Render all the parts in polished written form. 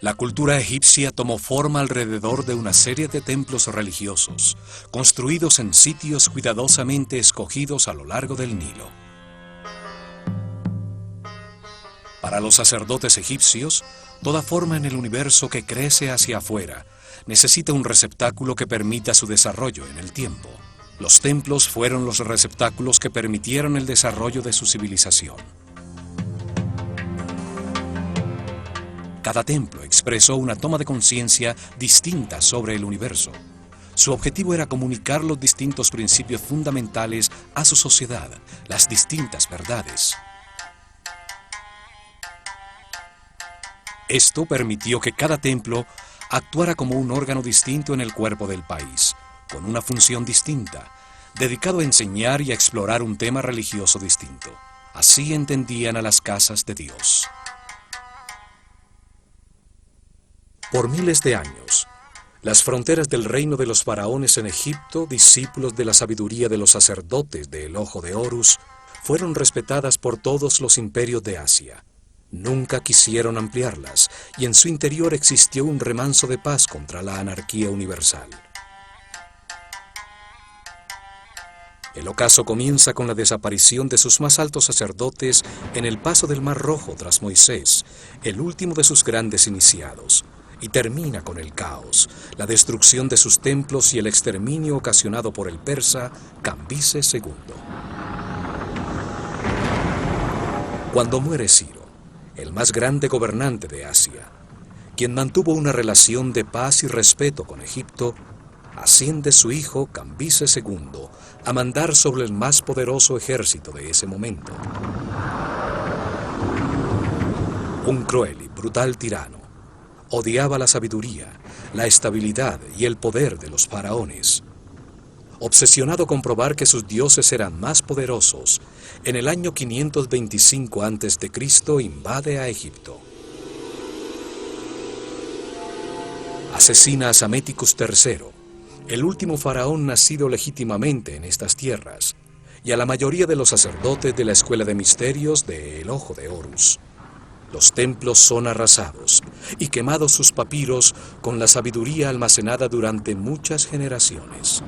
La cultura egipcia tomó forma alrededor de una serie de templos religiosos, construidos en sitios cuidadosamente escogidos a lo largo del Nilo. Para los sacerdotes egipcios, toda forma en el universo que crece hacia afuera necesita un receptáculo que permita su desarrollo en el tiempo. Los templos fueron los receptáculos que permitieron el desarrollo de su civilización. Cada templo expresó una toma de conciencia distinta sobre el universo. Su objetivo era comunicar los distintos principios fundamentales a su sociedad, las distintas verdades. Esto permitió que cada templo actuara como un órgano distinto en el cuerpo del país, con una función distinta, dedicado a enseñar y a explorar un tema religioso distinto. Así entendían a las casas de Dios. Por miles de años, las fronteras del reino de los faraones en Egipto, discípulos de la sabiduría de los sacerdotes del Ojo de Horus, fueron respetadas por todos los imperios de Asia. Nunca quisieron ampliarlas, y en su interior existió un remanso de paz contra la anarquía universal. El ocaso comienza con la desaparición de sus más altos sacerdotes en el paso del Mar Rojo tras Moisés, el último de sus grandes iniciados, y termina con el caos, la destrucción de sus templos y el exterminio ocasionado por el persa Cambises II. Cuando muere Ciro, el más grande gobernante de Asia, quien mantuvo una relación de paz y respeto con Egipto, asciende su hijo Cambises II a mandar sobre el más poderoso ejército de ese momento. Un cruel y brutal tirano, odiaba la sabiduría, la estabilidad y el poder de los faraones. Obsesionado con probar que sus dioses eran más poderosos, en el año 525 a.C. invade a Egipto. Asesina a Psaméticus III, el último faraón nacido legítimamente en estas tierras, y a la mayoría de los sacerdotes de la Escuela de Misterios de El Ojo de Horus. Los templos son arrasados y quemados sus papiros con la sabiduría almacenada durante muchas generaciones.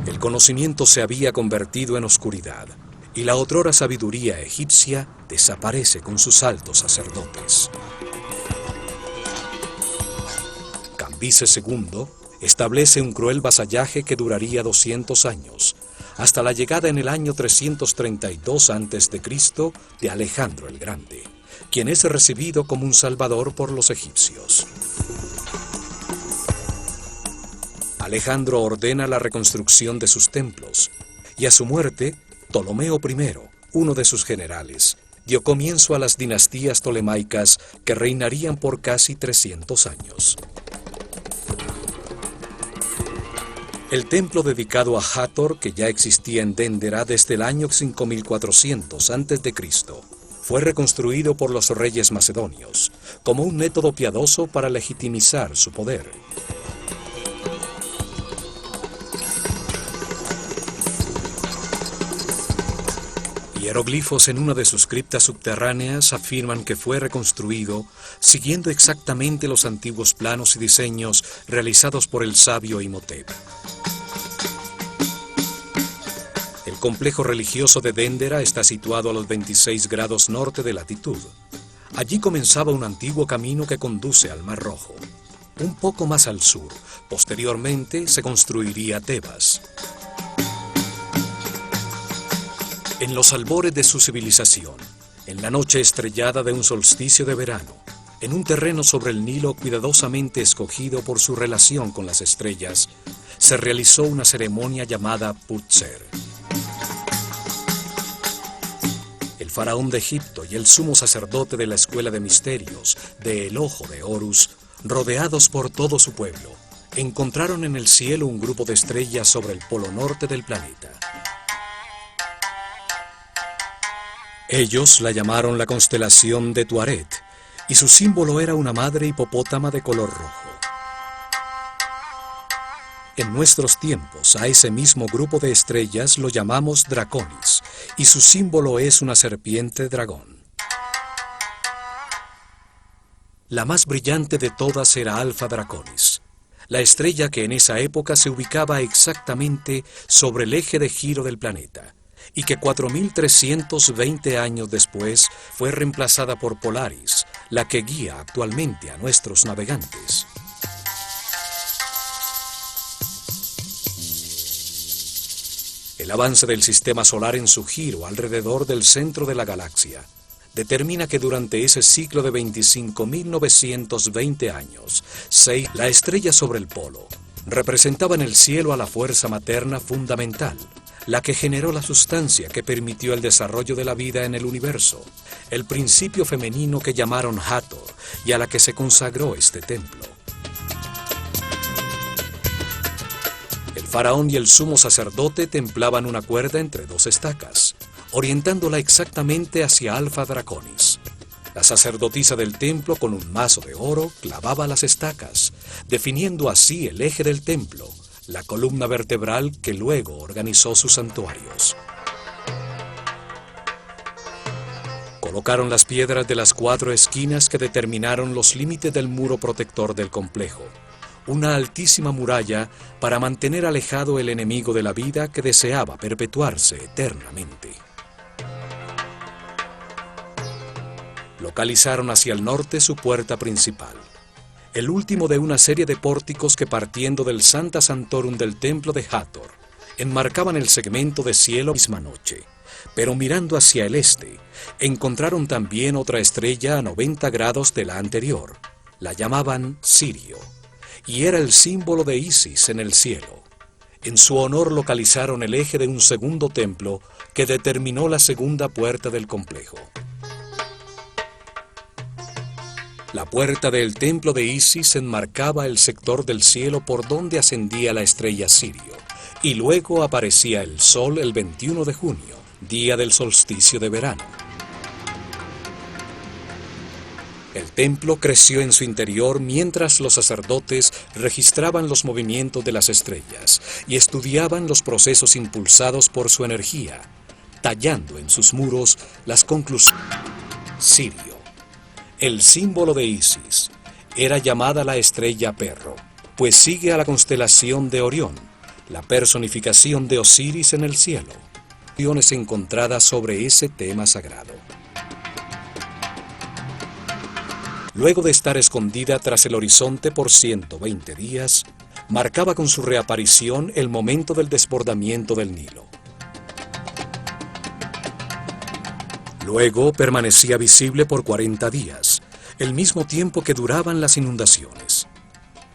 El conocimiento se había convertido en oscuridad y la otrora sabiduría egipcia desaparece con sus altos sacerdotes. Cambises II establece un cruel vasallaje que duraría 200 años, hasta la llegada en el año 332 a.C. de Alejandro el Grande, quien es recibido como un salvador por los egipcios. Alejandro ordena la reconstrucción de sus templos, y a su muerte, Ptolomeo I, uno de sus generales, dio comienzo a las dinastías ptolemaicas que reinarían por casi 300 años. El templo dedicado a Hathor, que ya existía en Déndera desde el año 5400 a.C., fue reconstruido por los reyes macedonios, como un método piadoso para legitimizar su poder. Hieroglifos en una de sus criptas subterráneas afirman que fue reconstruido siguiendo exactamente los antiguos planos y diseños realizados por el sabio Imhotep. El complejo religioso de Déndera está situado a los 26 grados norte de latitud. Allí comenzaba un antiguo camino que conduce al Mar Rojo. Un poco más al sur, posteriormente se construiría Tebas. En los albores de su civilización, en la noche estrellada de un solsticio de verano, en un terreno sobre el Nilo cuidadosamente escogido por su relación con las estrellas, se realizó una ceremonia llamada Putzer. El faraón de Egipto y el sumo sacerdote de la Escuela de Misterios de El Ojo de Horus, rodeados por todo su pueblo, encontraron en el cielo un grupo de estrellas sobre el polo norte del planeta. Ellos la llamaron la constelación de Tuaret, y su símbolo era una madre hipopótama de color rojo. En nuestros tiempos, a ese mismo grupo de estrellas lo llamamos Draconis, y su símbolo es una serpiente dragón. La más brillante de todas era Alfa Draconis, la estrella que en esa época se ubicaba exactamente sobre el eje de giro del planeta, y que 4.320 años después fue reemplazada por Polaris, la que guía actualmente a nuestros navegantes. El avance del sistema solar en su giro alrededor del centro de la galaxia determina que durante ese ciclo de 25.920 años, la estrella sobre el polo representaba en el cielo a la fuerza materna fundamental, la que generó la sustancia que permitió el desarrollo de la vida en el universo, el principio femenino que llamaron Hathor y a la que se consagró este templo. El faraón y el sumo sacerdote templaban una cuerda entre dos estacas, orientándola exactamente hacia Alfa Draconis. La sacerdotisa del templo con un mazo de oro clavaba las estacas, definiendo así el eje del templo, la columna vertebral que luego organizó sus santuarios. Colocaron las piedras de las 4 esquinas que determinaron los límites del muro protector del complejo, una altísima muralla para mantener alejado el enemigo de la vida que deseaba perpetuarse eternamente. Localizaron hacia el norte su puerta principal, el último de una serie de pórticos que partiendo del Sancta Sanctorum del templo de Hathor, enmarcaban el segmento de cielo misma noche, pero mirando hacia el este, encontraron también otra estrella a 90 grados de la anterior, la llamaban Sirio, y era el símbolo de Isis en el cielo. En su honor localizaron el eje de un segundo templo que determinó la segunda puerta del complejo. La puerta del templo de Isis enmarcaba el sector del cielo por donde ascendía la estrella Sirio, y luego aparecía el sol el 21 de junio, día del solsticio de verano. El templo creció en su interior mientras los sacerdotes registraban los movimientos de las estrellas y estudiaban los procesos impulsados por su energía, tallando en sus muros las conclusiones. Sirio, el símbolo de Isis, era llamada la estrella perro, pues sigue a la constelación de Orión, la personificación de Osiris en el cielo. Encontradas sobre ese tema sagrado. Luego de estar escondida tras el horizonte por 120 días, marcaba con su reaparición el momento del desbordamiento del Nilo. Luego permanecía visible por 40 días, el mismo tiempo que duraban las inundaciones.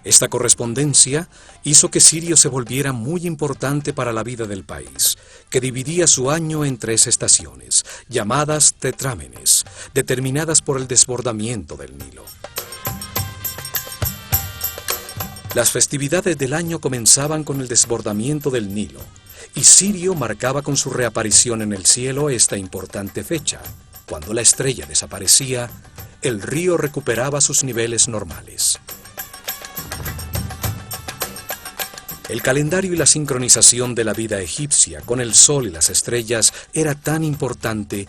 Esta correspondencia hizo que Sirio se volviera muy importante para la vida del país, que dividía su año en 3 estaciones, llamadas tetrámenes, determinadas por el desbordamiento del Nilo. Las festividades del año comenzaban con el desbordamiento del Nilo, y Sirio marcaba con su reaparición en el cielo esta importante fecha. Cuando la estrella desaparecía, el río recuperaba sus niveles normales. El calendario y la sincronización de la vida egipcia con el sol y las estrellas era tan importante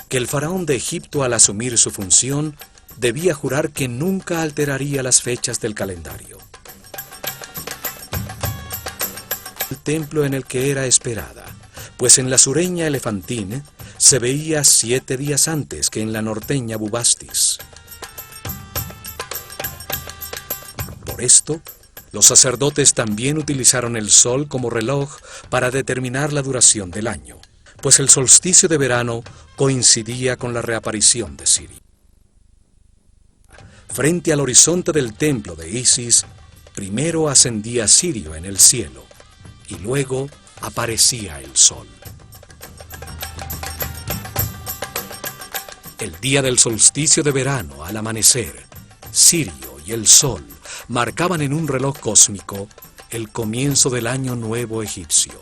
que el faraón de Egipto, al asumir su función, debía jurar que nunca alteraría las fechas del calendario. El templo en el que era esperada, pues en la sureña Elefantín se veía 7 días antes que en la norteña Bubastis. Por esto, los sacerdotes también utilizaron el sol como reloj para determinar la duración del año, pues el solsticio de verano coincidía con la reaparición de Sirio. Frente al horizonte del templo de Isis, primero ascendía Sirio en el cielo, y luego aparecía el sol. El día del solsticio de verano, al amanecer, Sirio y el sol marcaban en un reloj cósmico el comienzo del año nuevo egipcio.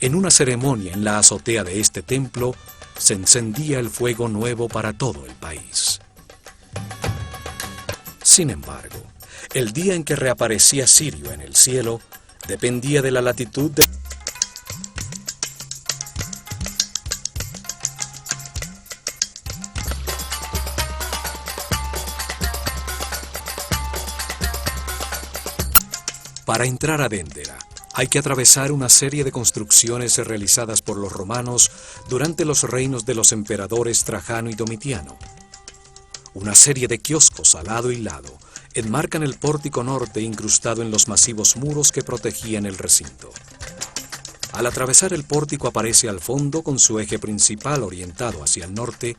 En una ceremonia en la azotea de este templo se encendía el fuego nuevo para todo el país. Sin embargo, el día en que reaparecía Sirio en el cielo dependía de la latitud de... Para entrar a Déndera, hay que atravesar una serie de construcciones realizadas por los romanos durante los reinos de los emperadores Trajano y Domitiano. Una serie de kioscos a lado y lado enmarcan el pórtico norte incrustado en los masivos muros que protegían el recinto. Al atravesar el pórtico aparece al fondo, con su eje principal orientado hacia el norte,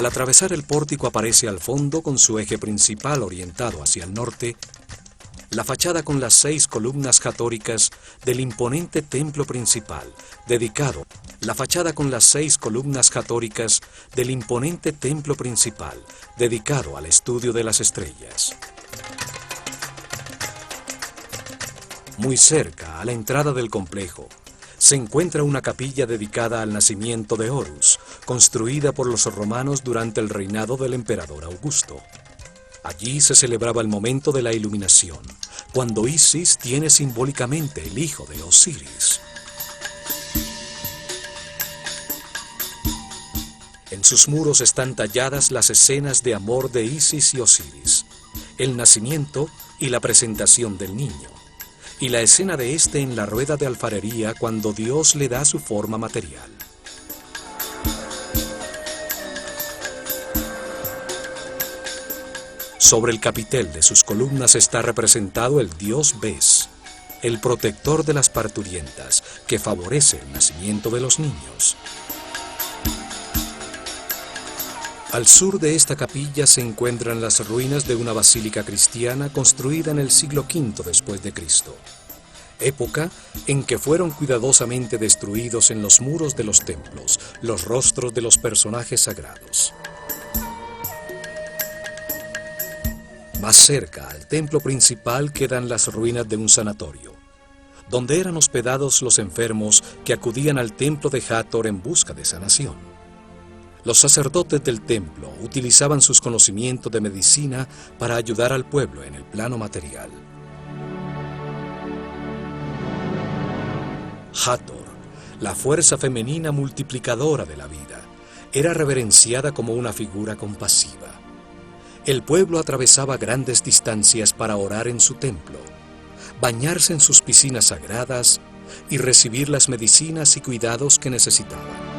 Al atravesar el pórtico aparece al fondo, con su eje principal orientado hacia el norte, la fachada con las 6 columnas jatóricas del imponente templo principal, dedicado. La fachada con las 6 columnas jatóricas del imponente templo principal, dedicado al estudio de las estrellas. Muy cerca, a la entrada del complejo, se encuentra una capilla dedicada al nacimiento de Horus, construida por los romanos durante el reinado del emperador Augusto. Allí se celebraba el momento de la iluminación, cuando Isis tiene simbólicamente el hijo de Osiris. En sus muros están talladas las escenas de amor de Isis y Osiris, el nacimiento y la presentación del niño, y la escena de este en la rueda de alfarería cuando Dios le da su forma material. Sobre el capitel de sus columnas está representado el dios Bes, el protector de las parturientas, que favorece el nacimiento de los niños. Al sur de esta capilla se encuentran las ruinas de una basílica cristiana construida en el siglo V después de Cristo, época en que fueron cuidadosamente destruidos en los muros de los templos los rostros de los personajes sagrados. Más cerca al templo principal quedan las ruinas de un sanatorio, donde eran hospedados los enfermos que acudían al templo de Hathor en busca de sanación. Los sacerdotes del templo utilizaban sus conocimientos de medicina para ayudar al pueblo en el plano material. Hathor, la fuerza femenina multiplicadora de la vida, era reverenciada como una figura compasiva. El pueblo atravesaba grandes distancias para orar en su templo, bañarse en sus piscinas sagradas y recibir las medicinas y cuidados que necesitaban.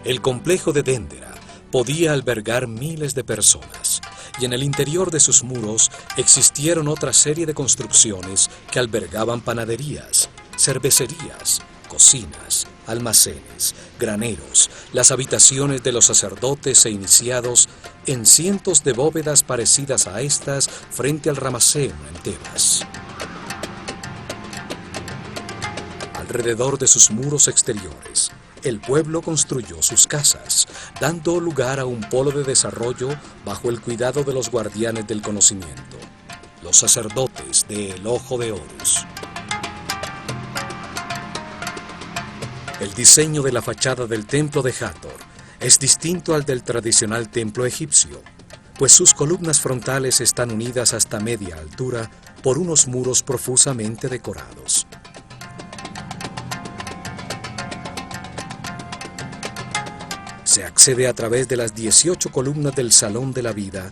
El complejo de Déndera podía albergar miles de personas, y en el interior de sus muros existieron otra serie de construcciones que albergaban panaderías, cervecerías, cocinas, almacenes, graneros, las habitaciones de los sacerdotes e iniciados en cientos de bóvedas parecidas a estas frente al Rameseno en Tebas. Alrededor de sus muros exteriores, el pueblo construyó sus casas, dando lugar a un polo de desarrollo bajo el cuidado de los guardianes del conocimiento, los sacerdotes del Ojo de Horus. El diseño de la fachada del templo de Hathor es distinto al del tradicional templo egipcio, pues sus columnas frontales están unidas hasta media altura por unos muros profusamente decorados. Se accede a través de las 18 columnas del Salón de la Vida,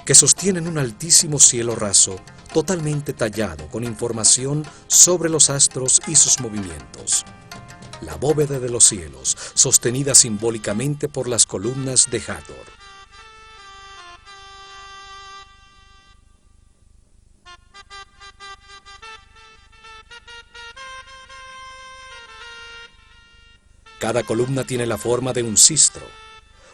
que sostienen un altísimo cielo raso, totalmente tallado con información sobre los astros y sus movimientos. La bóveda de los cielos, sostenida simbólicamente por las columnas de Hathor. Cada columna tiene la forma de un sistro,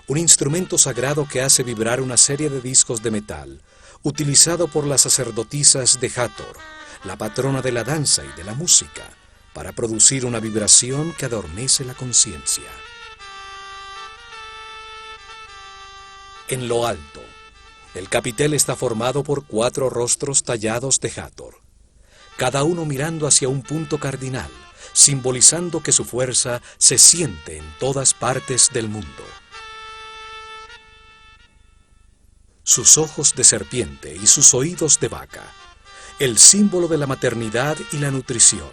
un instrumento sagrado que hace vibrar una serie de discos de metal, utilizado por las sacerdotisas de Hathor, la patrona de la danza y de la música, para producir una vibración que adormece la conciencia. En lo alto, el capitel está formado por 4 rostros tallados de Hathor, cada uno mirando hacia un punto cardinal, simbolizando que su fuerza se siente en todas partes del mundo. Sus ojos de serpiente y sus oídos de vaca, el símbolo de la maternidad y la nutrición,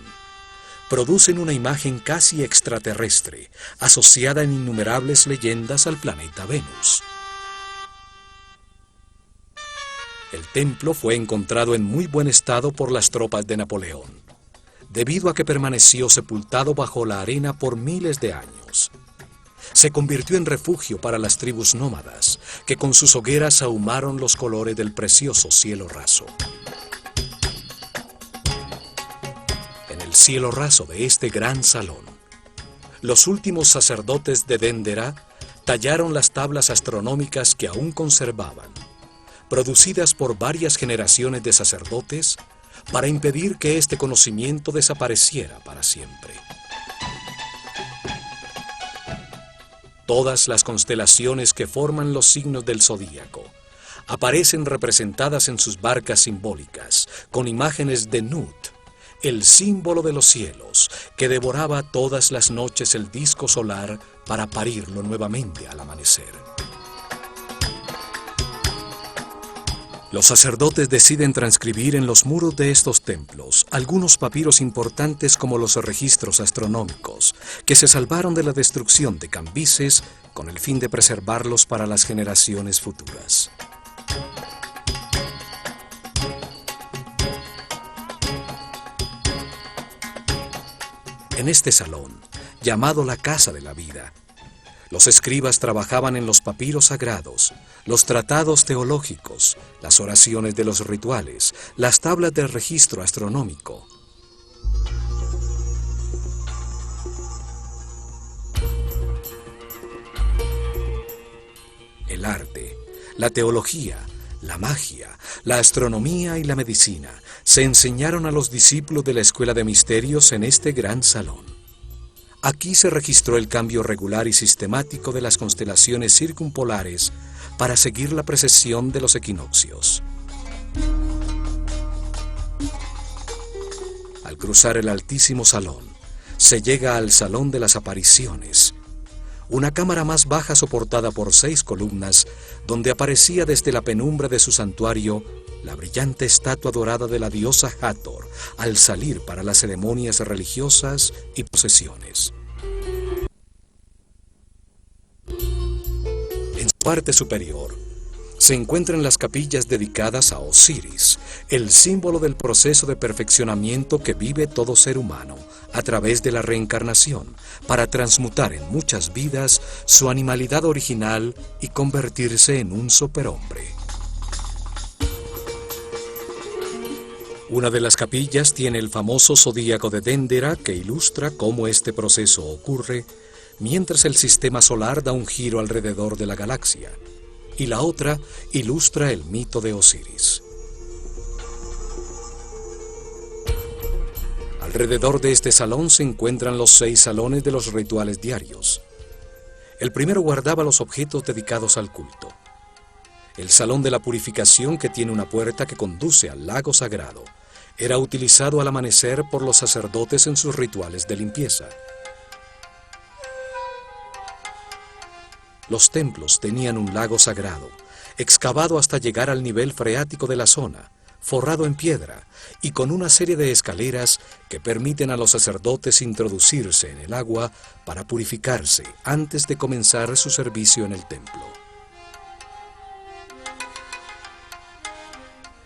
producen una imagen casi extraterrestre, asociada en innumerables leyendas al planeta Venus. El templo fue encontrado en muy buen estado por las tropas de Napoleón, debido a que permaneció sepultado bajo la arena por miles de años. Se convirtió en refugio para las tribus nómadas, que con sus hogueras ahumaron los colores del precioso cielo raso. En el cielo raso de este gran salón, los últimos sacerdotes de Dendera tallaron las tablas astronómicas que aún conservaban, producidas por varias generaciones de sacerdotes, para impedir que este conocimiento desapareciera para siempre. Todas las constelaciones que forman los signos del zodíaco aparecen representadas en sus barcas simbólicas, con imágenes de Nut, el símbolo de los cielos, que devoraba todas las noches el disco solar para parirlo nuevamente al amanecer. Los sacerdotes deciden transcribir en los muros de estos templos algunos papiros importantes como los registros astronómicos, que se salvaron de la destrucción de Cambises con el fin de preservarlos para las generaciones futuras. En este salón, llamado la Casa de la Vida, los escribas trabajaban en los papiros sagrados, los tratados teológicos, las oraciones de los rituales, las tablas del registro astronómico. El arte, la teología, la magia, la astronomía y la medicina se enseñaron a los discípulos de la Escuela de Misterios en este gran salón. Aquí se registró el cambio regular y sistemático de las constelaciones circumpolares para seguir la precesión de los equinoccios. Al cruzar el altísimo salón, se llega al Salón de las Apariciones, una cámara más baja soportada por 6 columnas, donde aparecía desde la penumbra de su santuario la brillante estatua dorada de la diosa Hathor al salir para las ceremonias religiosas y procesiones. En su parte superior se encuentran las capillas dedicadas a Osiris, el símbolo del proceso de perfeccionamiento que vive todo ser humano a través de la reencarnación, para transmutar en muchas vidas su animalidad original y convertirse en un superhombre. Una de las capillas tiene el famoso zodíaco de Dendera, que ilustra cómo este proceso ocurre mientras el sistema solar da un giro alrededor de la galaxia, y la otra ilustra el mito de Osiris. Alrededor de este salón se encuentran los 6 salones de los rituales diarios. El primero guardaba los objetos dedicados al culto. El salón de la purificación, que tiene una puerta que conduce al lago sagrado, era utilizado al amanecer por los sacerdotes en sus rituales de limpieza. Los templos tenían un lago sagrado, excavado hasta llegar al nivel freático de la zona, forrado en piedra y con una serie de escaleras que permiten a los sacerdotes introducirse en el agua para purificarse antes de comenzar su servicio en el templo.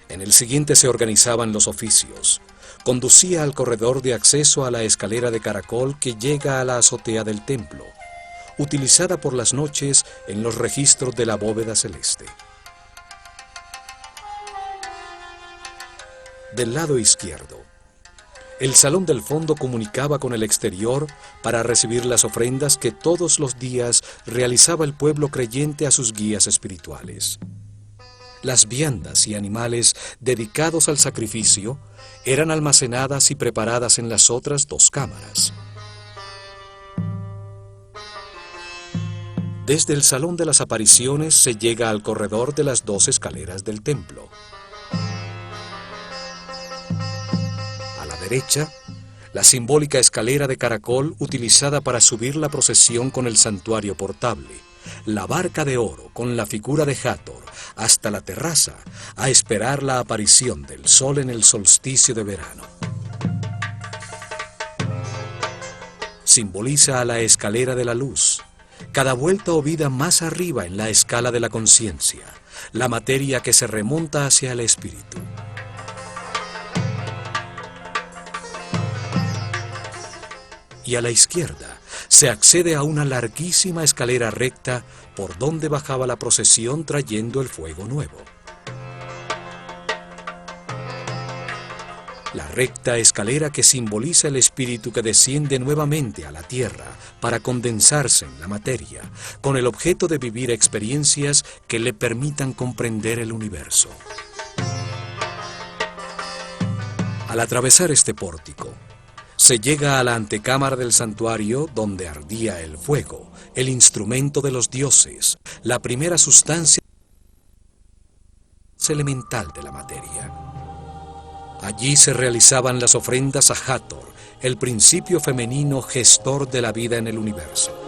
En el siguiente se organizaban los oficios. Conducía al corredor de acceso a la escalera de caracol que llega a la azotea del templo, utilizada por las noches en los registros de la bóveda celeste. Del lado izquierdo, el salón del fondo comunicaba con el exterior para recibir las ofrendas que todos los días realizaba el pueblo creyente a sus guías espirituales. Las viandas y animales dedicados al sacrificio eran almacenadas y preparadas en las otras 2 cámaras. Desde el Salón de las Apariciones se llega al corredor de las 2 escaleras del templo. A la derecha, La simbólica escalera de caracol utilizada para subir la procesión con el santuario portable, la barca de oro con la figura de Hathor hasta la terraza a esperar la aparición del sol en el solsticio de verano. Simboliza a la escalera de la luz, cada vuelta o vida más arriba en la escala de la conciencia, la materia que se remonta hacia el espíritu. Y a la izquierda se accede a una larguísima escalera recta por donde bajaba la procesión trayendo el fuego nuevo. La recta escalera que simboliza el espíritu que desciende nuevamente a la tierra para condensarse en la materia, con el objeto de vivir experiencias que le permitan comprender el universo. Al atravesar este pórtico, se llega a la antecámara del santuario donde ardía el fuego, el instrumento de los dioses, la primera sustancia elemental de la materia. Allí se realizaban las ofrendas a Hathor, el principio femenino gestor de la vida en el universo.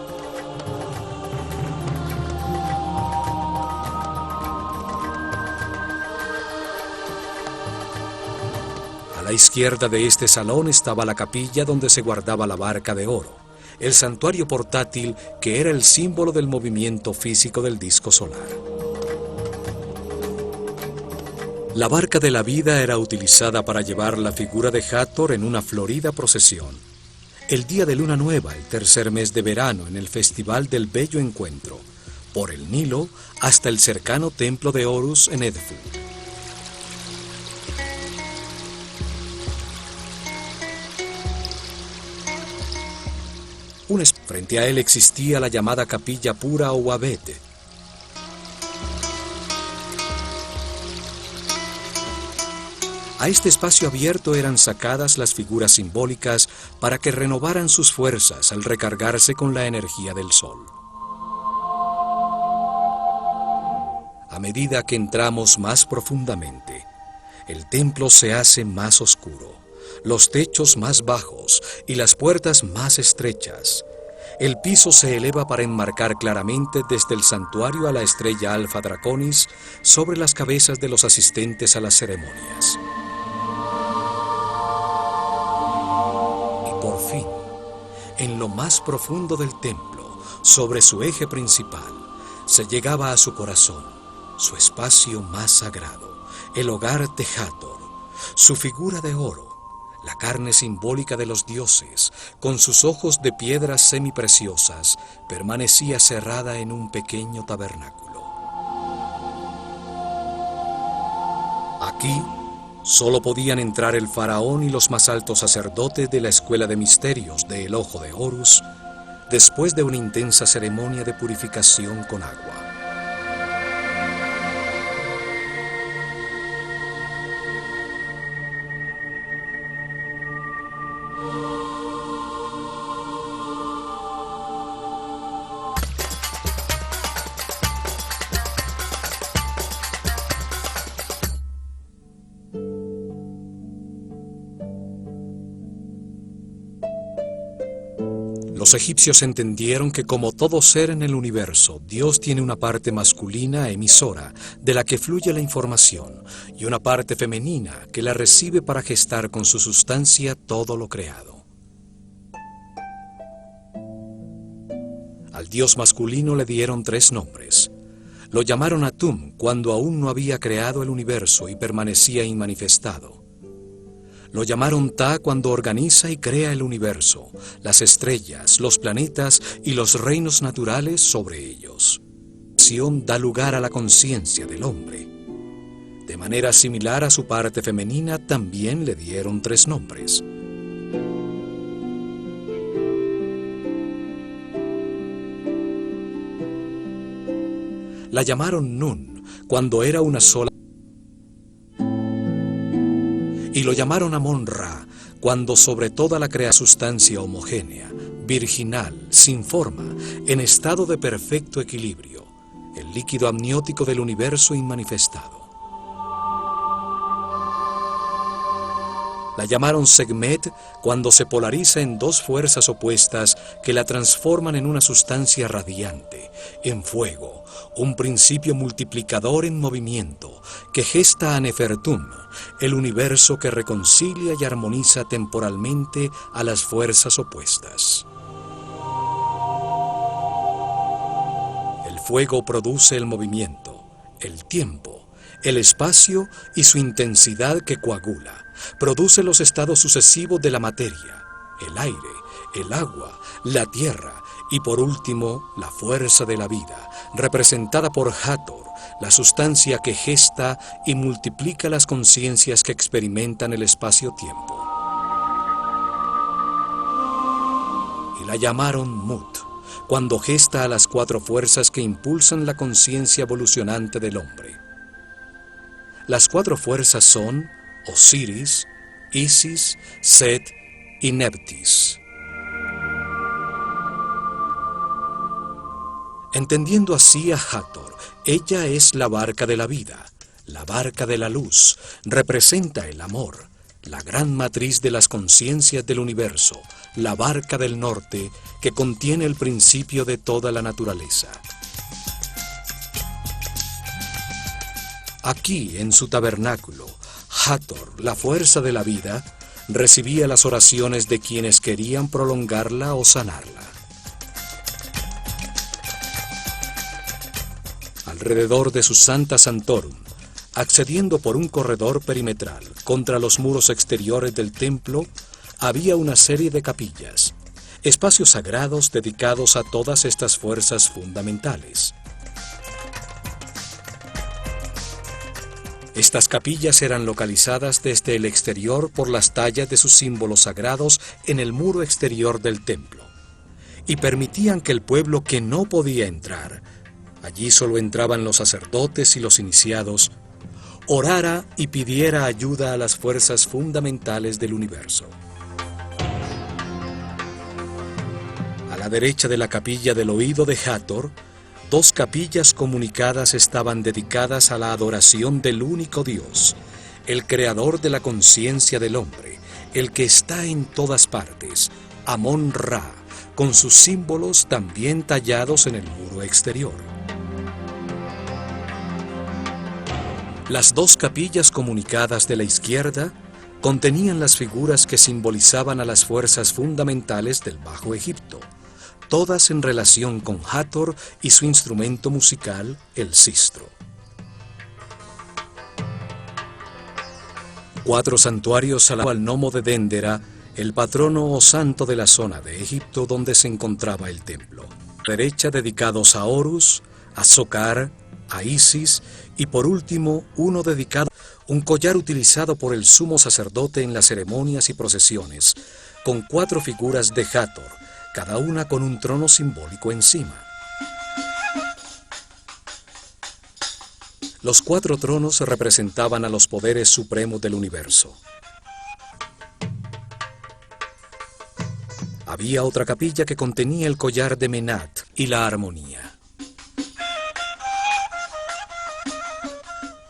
A la izquierda de este salón estaba la capilla donde se guardaba la barca de oro, el santuario portátil que era el símbolo del movimiento físico del disco solar. La barca de la vida era utilizada para llevar la figura de Hathor en una florida procesión. El día de luna nueva, el tercer mes de verano, en el Festival del Bello Encuentro, por el Nilo hasta el cercano templo de Horus en Edfu. Frente a él existía la llamada capilla pura o abete. A este espacio abierto eran sacadas las figuras simbólicas para que renovaran sus fuerzas al recargarse con la energía del sol. A medida que entramos más profundamente, el templo se hace más oscuro, los techos más bajos y las puertas más estrechas. El piso se eleva para enmarcar claramente desde el santuario a la estrella Alfa Draconis sobre las cabezas de los asistentes a las ceremonias. Y por fin, en lo más profundo del templo, sobre su eje principal, se llegaba a su corazón, su espacio más sagrado, el hogar de Hathor, su figura de oro, la carne simbólica de los dioses, con sus ojos de piedras semipreciosas, permanecía cerrada en un pequeño tabernáculo. Aquí solo podían entrar el faraón y los más altos sacerdotes de la escuela de misterios del Ojo de Horus, después de una intensa ceremonia de purificación con agua. Los egipcios entendieron que como todo ser en el universo, Dios tiene una parte masculina emisora de la que fluye la información y una parte femenina que la recibe para gestar con su sustancia todo lo creado. Al Dios masculino le dieron 3 nombres. Lo llamaron Atum cuando aún no había creado el universo y permanecía inmanifestado. Lo llamaron Ta cuando organiza y crea el universo, las estrellas, los planetas y los reinos naturales sobre ellos. La acción da lugar a la conciencia del hombre. De manera similar a su parte femenina, también le dieron 3 nombres. La llamaron Nun cuando era una sola, y lo llamaron Amon-Ra cuando sobre toda la crea sustancia homogénea, virginal, sin forma, en estado de perfecto equilibrio, el líquido amniótico del universo inmanifestado. La llamaron Sekhmet cuando se polariza en dos fuerzas opuestas que la transforman en una sustancia radiante, en fuego, un principio multiplicador en movimiento, que gesta a Nefertum, el universo que reconcilia y armoniza temporalmente a las fuerzas opuestas. El fuego produce el movimiento, el tiempo, el espacio y su intensidad que coagula. Produce los estados sucesivos de la materia, el aire, el agua, la tierra y por último la fuerza de la vida, representada por Hathor, la sustancia que gesta y multiplica las conciencias que experimentan el espacio-tiempo. Y la llamaron Mut, cuando gesta a las cuatro fuerzas que impulsan la conciencia evolucionante del hombre. Las cuatro fuerzas son Osiris, Isis, Set y Nephthys. Entendiendo así a Hathor, ella es la barca de la vida, la barca de la luz, representa el amor, la gran matriz de las conciencias del universo, la barca del norte que contiene el principio de toda la naturaleza. Aquí, en su tabernáculo, Hathor, la fuerza de la vida, recibía las oraciones de quienes querían prolongarla o sanarla. Alrededor de su Santa Santorum, accediendo por un corredor perimetral contra los muros exteriores del templo, había una serie de capillas, espacios sagrados dedicados a todas estas fuerzas fundamentales. Estas capillas eran localizadas desde el exterior por las tallas de sus símbolos sagrados en el muro exterior del templo, y permitían que el pueblo que no podía entrar, allí solo entraban los sacerdotes y los iniciados, orara y pidiera ayuda a las fuerzas fundamentales del universo. A la derecha de la capilla del oído de Hathor, dos capillas comunicadas estaban dedicadas a la adoración del único Dios, el creador de la conciencia del hombre, el que está en todas partes, Amon-Ra, con sus símbolos también tallados en el muro exterior. Las dos capillas comunicadas de la izquierda contenían las figuras que simbolizaban a las fuerzas fundamentales del Bajo Egipto, todas en relación con Hathor y su instrumento musical, el sistro. 4 santuarios al gnomo de Dendera, el patrono o santo de la zona de Egipto donde se encontraba el templo. Derecha dedicados a Horus, a Sokar, a Isis y por último uno dedicado, un collar utilizado por el sumo sacerdote en las ceremonias y procesiones, con 4 figuras de Hathor, cada una con un trono simbólico encima. Los 4 tronos representaban a los poderes supremos del universo. Había otra capilla que contenía el collar de Menat y la armonía.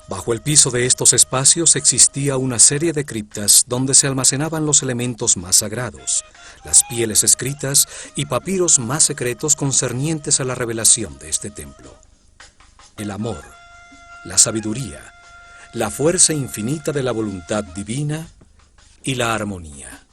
Bajo el piso de estos espacios existía una serie de criptas donde se almacenaban los elementos más sagrados, las pieles escritas y papiros más secretos concernientes a la revelación de este templo. El amor, la sabiduría, la fuerza infinita de la voluntad divina y la armonía.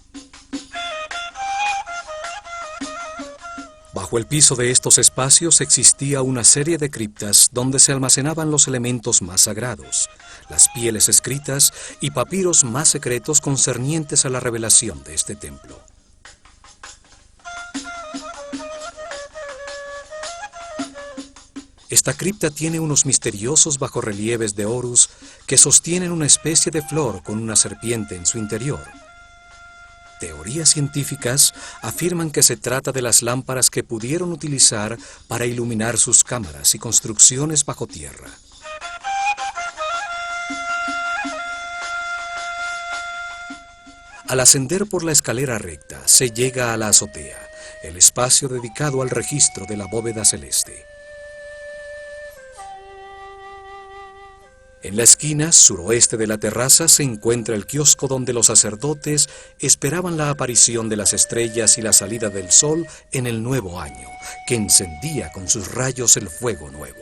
Bajo el piso de estos espacios existía una serie de criptas donde se almacenaban los elementos más sagrados, las pieles escritas y papiros más secretos concernientes a la revelación de este templo. Esta cripta tiene unos misteriosos bajorrelieves de Horus que sostienen una especie de flor con una serpiente en su interior. Teorías científicas afirman que se trata de las lámparas que pudieron utilizar para iluminar sus cámaras y construcciones bajo tierra. Al ascender por la escalera recta, se llega a la azotea, el espacio dedicado al registro de la bóveda celeste. En la esquina suroeste de la terraza se encuentra el kiosco donde los sacerdotes esperaban la aparición de las estrellas y la salida del sol en el nuevo año, que encendía con sus rayos el fuego nuevo.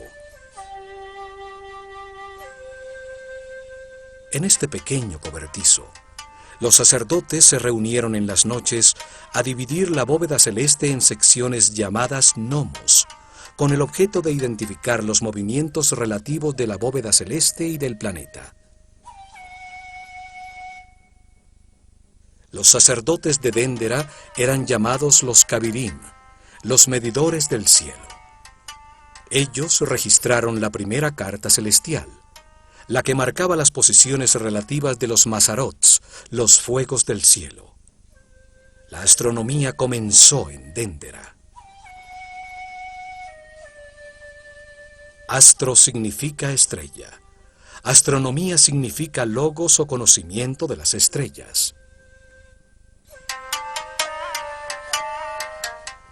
En este pequeño cobertizo, los sacerdotes se reunieron en las noches a dividir la bóveda celeste en secciones llamadas gnomos, con el objeto de identificar los movimientos relativos de la bóveda celeste y del planeta. Los sacerdotes de Déndera eran llamados los Kabirim, los medidores del cielo. Ellos registraron la primera carta celestial, la que marcaba las posiciones relativas de los Mazarots, los fuegos del cielo. La astronomía comenzó en Déndera. Astro significa estrella. Astronomía significa logos o conocimiento de las estrellas.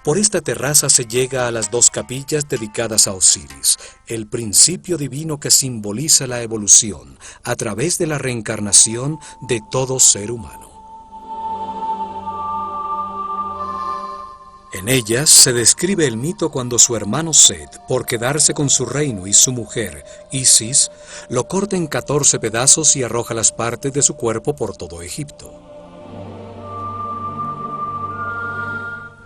Por esta terraza se llega a las dos capillas dedicadas a Osiris, el principio divino que simboliza la evolución a través de la reencarnación de todo ser humano. En ellas se describe el mito cuando su hermano Set, por quedarse con su reino y su mujer, Isis, lo corta en 14 pedazos y arroja las partes de su cuerpo por todo Egipto.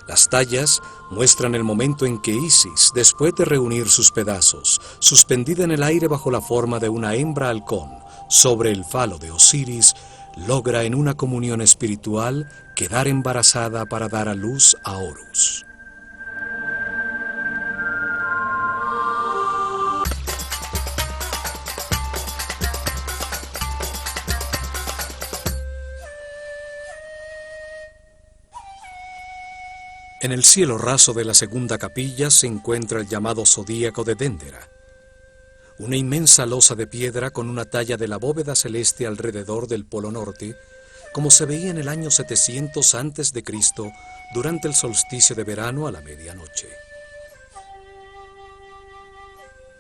Las tallas muestran el momento en que Isis, después de reunir sus pedazos, suspendida en el aire bajo la forma de una hembra halcón, sobre el falo de Osiris, logra en una comunión espiritual quedar embarazada para dar a luz a Horus. En el cielo raso de la segunda capilla se encuentra el llamado zodíaco de Déndera, una inmensa losa de piedra con una talla de la bóveda celeste alrededor del polo norte, como se veía en el año 700 a.C. durante el solsticio de verano a la medianoche.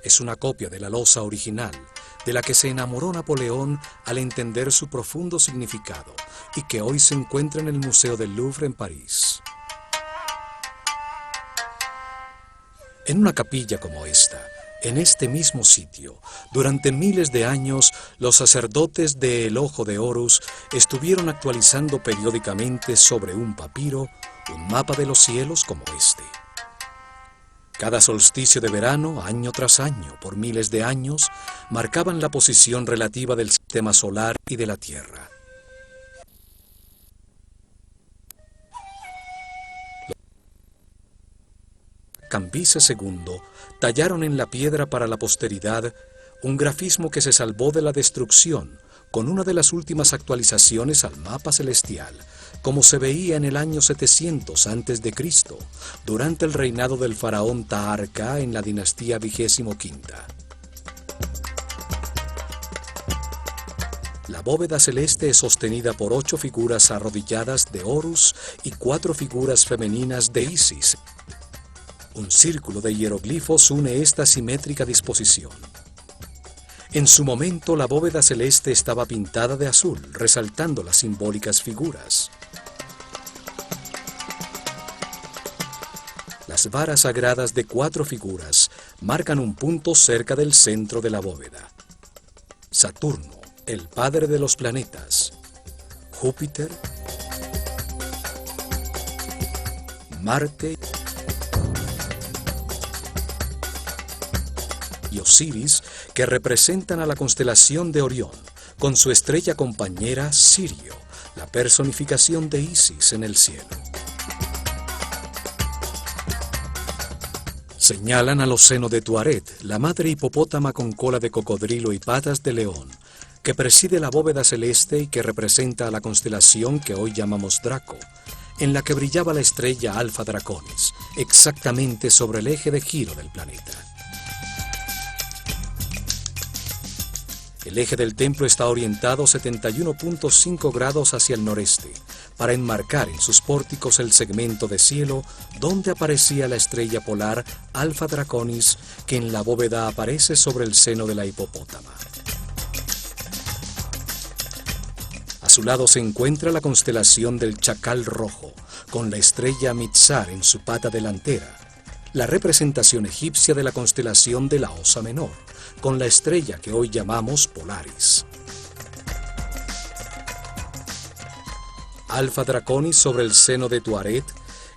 Es una copia de la losa original, de la que se enamoró Napoleón al entender su profundo significado y que hoy se encuentra en el Museo del Louvre en París. En una capilla como esta, en este mismo sitio, durante miles de años, los sacerdotes de El Ojo de Horus estuvieron actualizando periódicamente sobre un papiro un mapa de los cielos como este. Cada solsticio de verano, año tras año, por miles de años, marcaban la posición relativa del sistema solar y de la Tierra. Cambises II tallaron en la piedra para la posteridad un grafismo que se salvó de la destrucción con una de las últimas actualizaciones al mapa celestial, como se veía en el año 700 a.C., durante el reinado del faraón Taharqa en la dinastía 25. La bóveda celeste es sostenida por 8 figuras arrodilladas de Horus y 4 figuras femeninas de Isis. Un círculo de hieroglifos une esta simétrica disposición. En su momento, la bóveda celeste estaba pintada de azul, resaltando las simbólicas figuras. Las varas sagradas de 4 figuras marcan un punto cerca del centro de la bóveda. Saturno, el padre de los planetas. Júpiter, Marte y Osiris, que representan a la constelación de Orión, con su estrella compañera Sirio, la personificación de Isis en el cielo. Señalan al océano de Tuaret, la madre hipopótama con cola de cocodrilo y patas de león, que preside la bóveda celeste y que representa a la constelación que hoy llamamos Draco, en la que brillaba la estrella Alfa Draconis, exactamente sobre el eje de giro del planeta. El eje del templo está orientado 71.5 grados hacia el noreste, para enmarcar en sus pórticos el segmento de cielo donde aparecía la estrella polar Alfa Draconis, que en la bóveda aparece sobre el seno de la hipopótama. su lado se encuentra la constelación del Chacal Rojo, con la estrella Mitzar en su pata delantera, la representación egipcia de la constelación de la Osa Menor, con la estrella que hoy llamamos Polaris. Alfa Draconis sobre el seno de Tuaret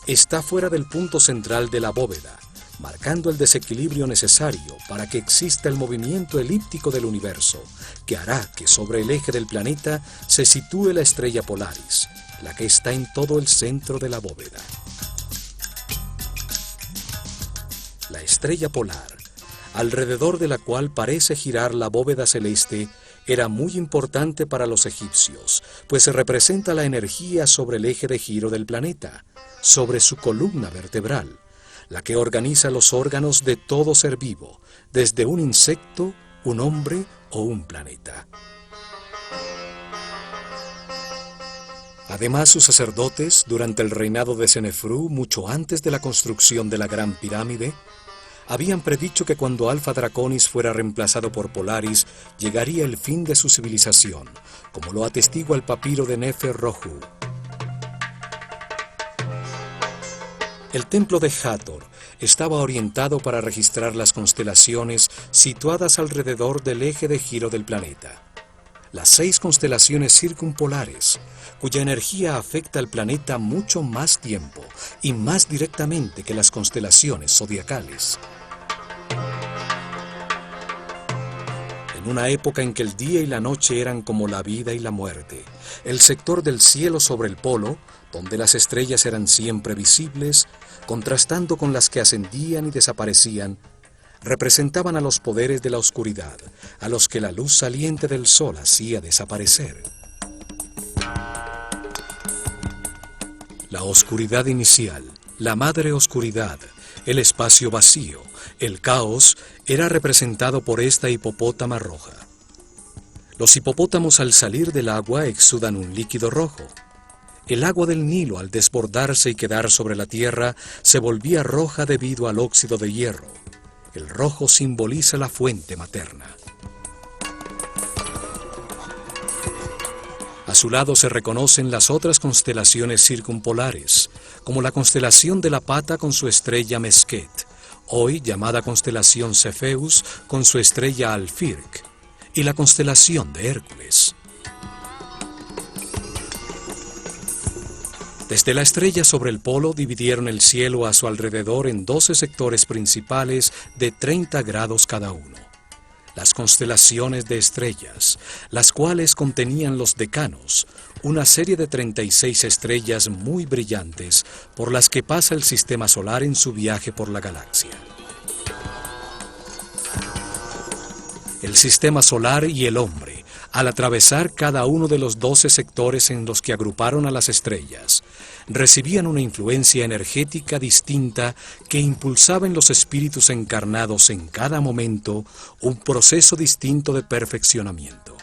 está fuera del punto central de la bóveda, marcando el desequilibrio necesario para que exista el movimiento elíptico del universo, que hará que sobre el eje del planeta se sitúe la estrella Polaris, la que está en todo el centro de la bóveda. La estrella polar, alrededor de la cual parece girar la bóveda celeste, era muy importante para los egipcios, pues representa la energía sobre el eje de giro del planeta, sobre su columna vertebral, la que organiza los órganos de todo ser vivo, desde un insecto, un hombre o un planeta. Además, sus sacerdotes, durante el reinado de Senefru, mucho antes de la construcción de la Gran Pirámide, habían predicho que cuando Alfa Draconis fuera reemplazado por Polaris, llegaría el fin de su civilización, como lo atestigua el papiro de Nefer Rohu. El templo de Hathor estaba orientado para registrar las constelaciones situadas alrededor del eje de giro del planeta. Las 6 constelaciones circumpolares, cuya energía afecta al planeta mucho más tiempo y más directamente que las constelaciones zodiacales. En una época en que el día y la noche eran como la vida y la muerte, el sector del cielo sobre el polo, donde las estrellas eran siempre visibles, contrastando con las que ascendían y desaparecían, representaban a los poderes de la oscuridad, a los que la luz saliente del sol hacía desaparecer. La oscuridad inicial, la madre oscuridad, el espacio vacío, el caos, era representado por esta hipopótama roja. Los hipopótamos al salir del agua exudan un líquido rojo. El agua del Nilo, al desbordarse y quedar sobre la tierra, se volvía roja debido al óxido de hierro. El rojo simboliza la fuente materna. A su lado se reconocen las otras constelaciones circumpolares, como la constelación de la Pata con su estrella Mesquet, hoy llamada constelación Cefeus con su estrella Alfirc, y la constelación de Hércules. Desde la estrella sobre el polo dividieron el cielo a su alrededor en 12 sectores principales de 30 grados cada uno. Las constelaciones de estrellas, las cuales contenían los decanos, una serie de 36 estrellas muy brillantes por las que pasa el sistema solar en su viaje por la galaxia. El sistema solar y el hombre, al atravesar cada uno de los 12 sectores en los que agruparon a las estrellas, recibían una influencia energética distinta que impulsaba en los espíritus encarnados en cada momento un proceso distinto de perfeccionamiento.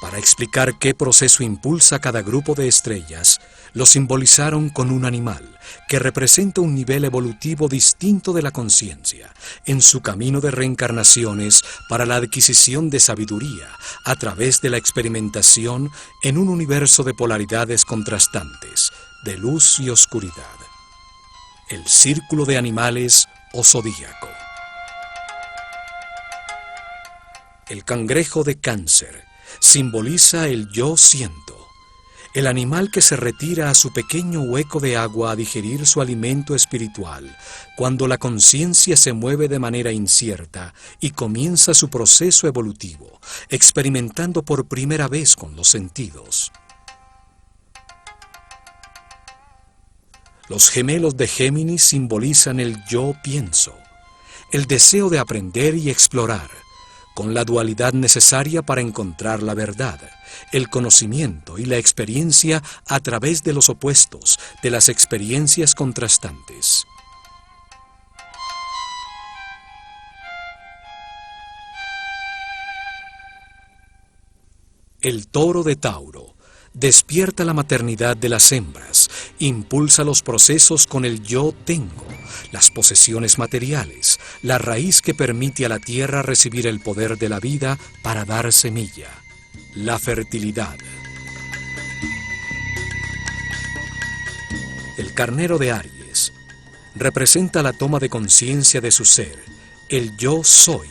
Para explicar qué proceso impulsa cada grupo de estrellas, lo simbolizaron con un animal que representa un nivel evolutivo distinto de la conciencia en su camino de reencarnaciones para la adquisición de sabiduría a través de la experimentación en un universo de polaridades contrastantes, de luz y oscuridad. El círculo de animales o zodíaco. El cangrejo de Cáncer simboliza el yo siento, el animal que se retira a su pequeño hueco de agua a digerir su alimento espiritual, cuando la conciencia se mueve de manera incierta y comienza su proceso evolutivo, experimentando por primera vez con los sentidos. Los gemelos de Géminis simbolizan el yo pienso, el deseo de aprender y explorar, con la dualidad necesaria para encontrar la verdad, el conocimiento y la experiencia a través de los opuestos, de las experiencias contrastantes. El toro de Tauro despierta la maternidad de las hembras, impulsa los procesos con el yo tengo, las posesiones materiales, la raíz que permite a la tierra recibir el poder de la vida para dar semilla, la fertilidad. El carnero de Aries representa la toma de conciencia de su ser, el yo soy,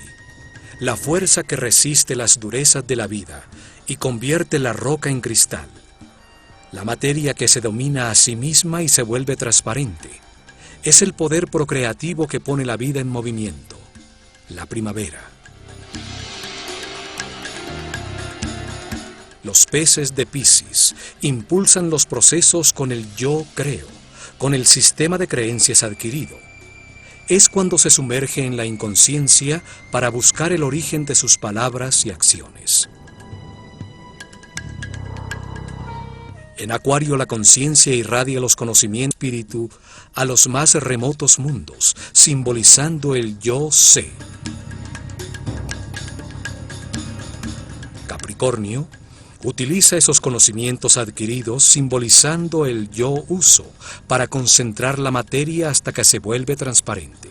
la fuerza que resiste las durezas de la vida y convierte la roca en cristal, la materia que se domina a sí misma y se vuelve transparente. Es el poder procreativo que pone la vida en movimiento, la primavera. Los peces de Piscis impulsan los procesos con el yo creo, con el sistema de creencias adquirido. Es cuando se sumerge en la inconsciencia para buscar el origen de sus palabras y acciones. En Acuario la conciencia irradia los conocimientos espíritu a los más remotos mundos, simbolizando el yo sé. Capricornio utiliza esos conocimientos adquiridos simbolizando el yo uso para concentrar la materia hasta que se vuelve transparente.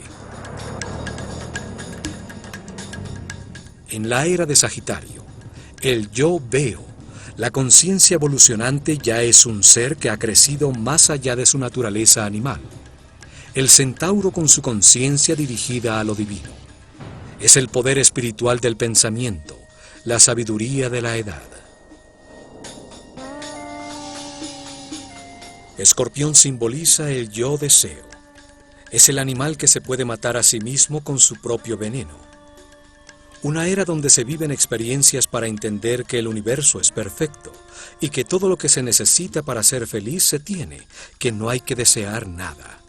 En la era de Sagitario, el yo veo, la conciencia evolucionante ya es un ser que ha crecido más allá de su naturaleza animal. El centauro con su conciencia dirigida a lo divino. Es el poder espiritual del pensamiento, la sabiduría de la edad. Escorpión simboliza el yo deseo. Es el animal que se puede matar a sí mismo con su propio veneno. Una era donde se viven experiencias para entender que el universo es perfecto y que todo lo que se necesita para ser feliz se tiene, que no hay que desear nada.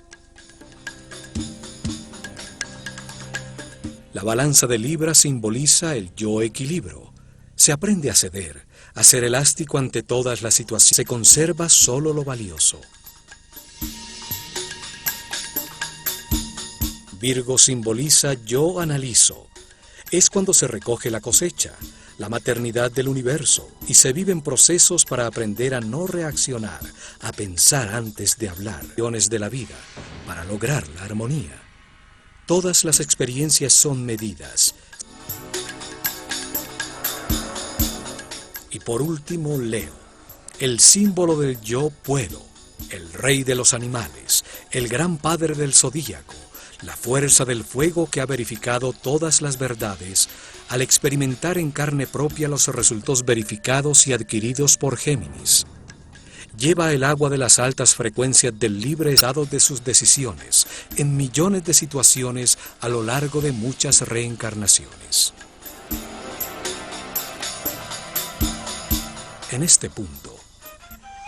La balanza de Libra simboliza el yo equilibrio. Se aprende a ceder, a ser elástico ante todas las situaciones. Se conserva solo lo valioso. Virgo simboliza yo analizo. Es cuando se recoge la cosecha, la maternidad del universo, y se viven procesos para aprender a no reaccionar, a pensar antes de hablar. De la vida, para lograr la armonía. Todas las experiencias son medidas. Y por último, Leo, el símbolo del yo puedo, el rey de los animales, el gran padre del zodíaco, la fuerza del fuego que ha verificado todas las verdades al experimentar en carne propia los resultados verificados y adquiridos por Géminis. Lleva el agua de las altas frecuencias del libre estado de sus decisiones en millones de situaciones a lo largo de muchas reencarnaciones. En este punto,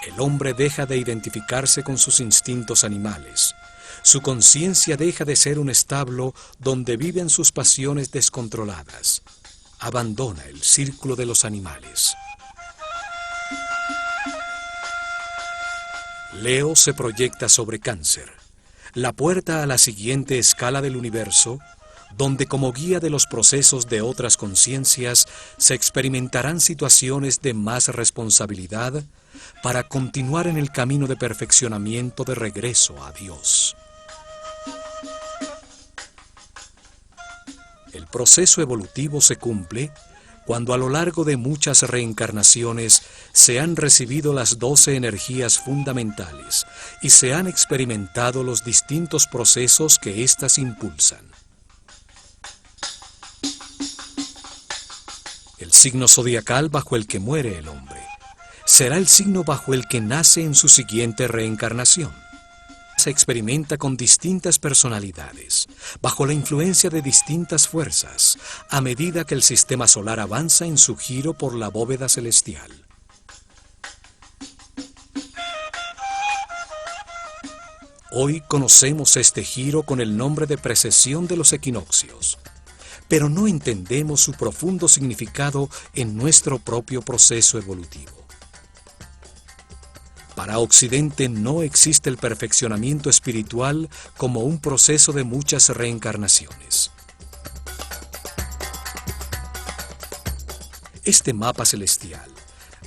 el hombre deja de identificarse con sus instintos animales. Su conciencia deja de ser un establo donde viven sus pasiones descontroladas. Abandona el círculo de los animales. Leo se proyecta sobre Cáncer, la puerta a la siguiente escala del universo, donde como guía de los procesos de otras conciencias se experimentarán situaciones de más responsabilidad para continuar en el camino de perfeccionamiento de regreso a Dios. El proceso evolutivo se cumple cuando a lo largo de muchas reencarnaciones se han recibido las 12 energías fundamentales y se han experimentado los distintos procesos que éstas impulsan. El signo zodiacal bajo el que muere el hombre será el signo bajo el que nace en su siguiente reencarnación. Se experimenta con distintas personalidades, bajo la influencia de distintas fuerzas, a medida que el sistema solar avanza en su giro por la bóveda celestial. Hoy conocemos este giro con el nombre de precesión de los equinoccios, pero no entendemos su profundo significado en nuestro propio proceso evolutivo. Para Occidente no existe el perfeccionamiento espiritual como un proceso de muchas reencarnaciones. Este mapa celestial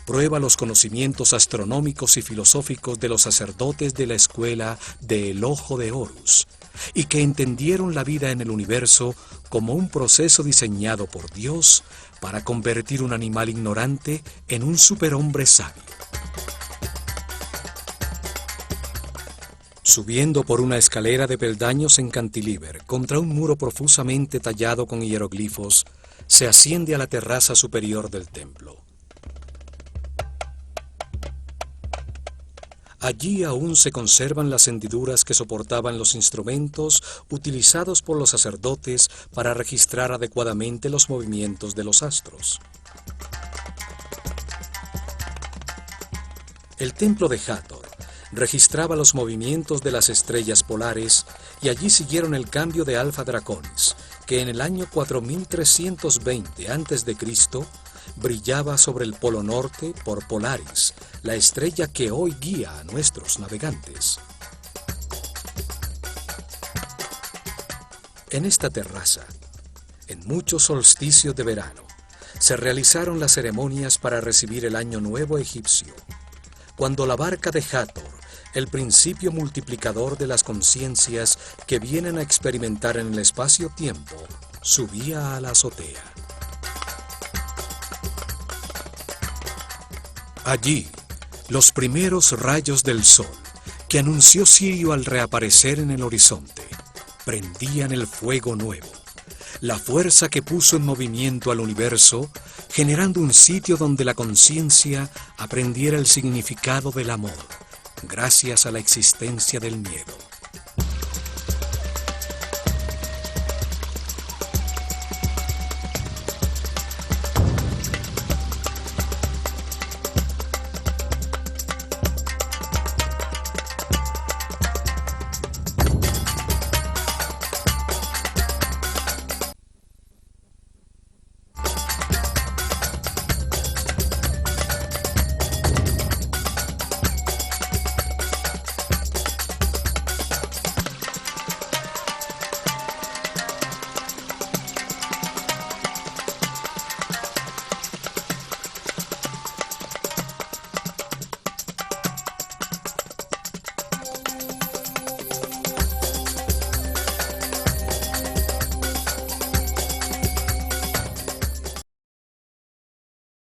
prueba los conocimientos astronómicos y filosóficos de los sacerdotes de la escuela de El Ojo de Horus y que entendieron la vida en el universo como un proceso diseñado por Dios para convertir un animal ignorante en un superhombre sabio. Subiendo por una escalera de peldaños en cantilever contra un muro profusamente tallado con hieroglifos, se asciende a la terraza superior del templo. Allí aún se conservan las hendiduras que soportaban los instrumentos utilizados por los sacerdotes para registrar adecuadamente los movimientos de los astros. El templo de Hathor registraba los movimientos de las estrellas polares y allí siguieron el cambio de Alfa Draconis, que en el año 4320 a.C. brillaba sobre el polo norte por Polaris, la estrella que hoy guía a nuestros navegantes. En esta terraza, en muchos solsticios de verano, se realizaron las ceremonias para recibir el Año Nuevo egipcio, cuando la barca de Hathor, el principio multiplicador de las conciencias que vienen a experimentar en el espacio-tiempo, subía a la azotea. Allí, los primeros rayos del sol, que anunció Sirio al reaparecer en el horizonte, prendían el fuego nuevo, la fuerza que puso en movimiento al universo, generando un sitio donde la conciencia aprendiera el significado del amor, gracias a la existencia del miedo.